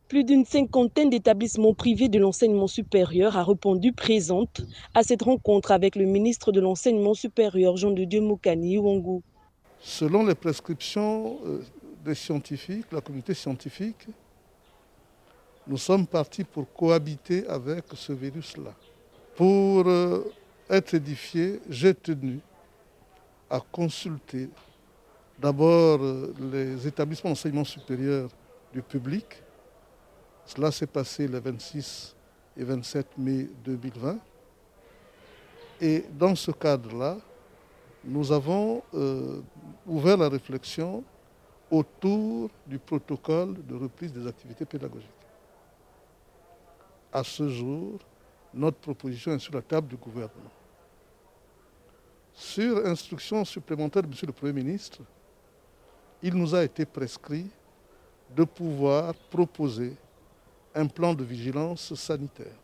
Plus d'une cinquantaine d'établissements privés de l'enseignement supérieur a répondu présente à cette rencontre avec le ministre de l'Enseignement supérieur, Jean de Dieu Mokani Iwangou. Selon les prescriptions des scientifiques, la communauté scientifique, nous sommes partis pour cohabiter avec ce virus-là. Pour être édifié, j'ai tenu à consulter d'abord les établissements d'enseignement supérieur du public. Cela s'est passé le 26 et 27 mai 2020. Et dans ce cadre-là, nous avons ouvert la réflexion autour du protocole de reprise des activités pédagogiques. À ce jour, notre proposition est sur la table du gouvernement. Sur instruction supplémentaire de M. le Premier ministre, il nous a été prescrit de pouvoir proposer un plan de vigilance sanitaire.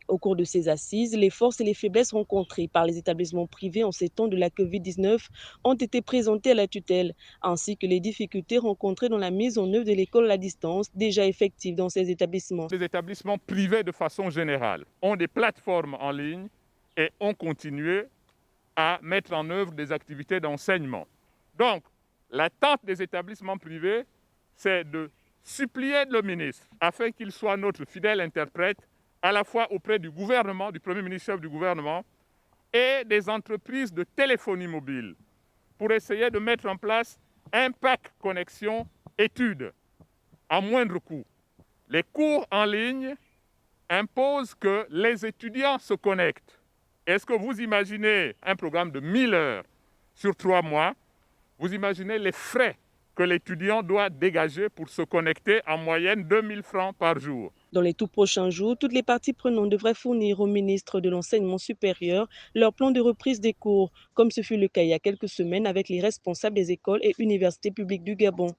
Au cours de ces assises, les forces et les faiblesses rencontrées par les établissements privés en ces temps de la Covid-19 ont été présentées à la tutelle, ainsi que les difficultés rencontrées dans la mise en œuvre de l'école à distance déjà effective dans ces établissements. Les établissements privés de façon générale ont des plateformes en ligne et ont continué à mettre en œuvre des activités d'enseignement. Donc, l'attente des établissements privés, c'est de supplier le ministre afin qu'il soit notre fidèle interprète à la fois auprès du gouvernement, du Premier ministre chef du gouvernement et des entreprises de téléphonie mobile pour essayer de mettre en place un pack connexion études à moindre coût. Les cours en ligne imposent que les étudiants se connectent. Est-ce que vous imaginez un programme de 1000 heures sur 3 mois? Vous imaginez les frais que l'étudiant doit dégager pour se connecter en moyenne 2000 francs par jour. Dans les tout prochains jours, toutes les parties prenantes devraient fournir au ministre de l'Enseignement supérieur leur plan de reprise des cours, comme ce fut le cas il y a quelques semaines avec les responsables des écoles et universités publiques du Gabon.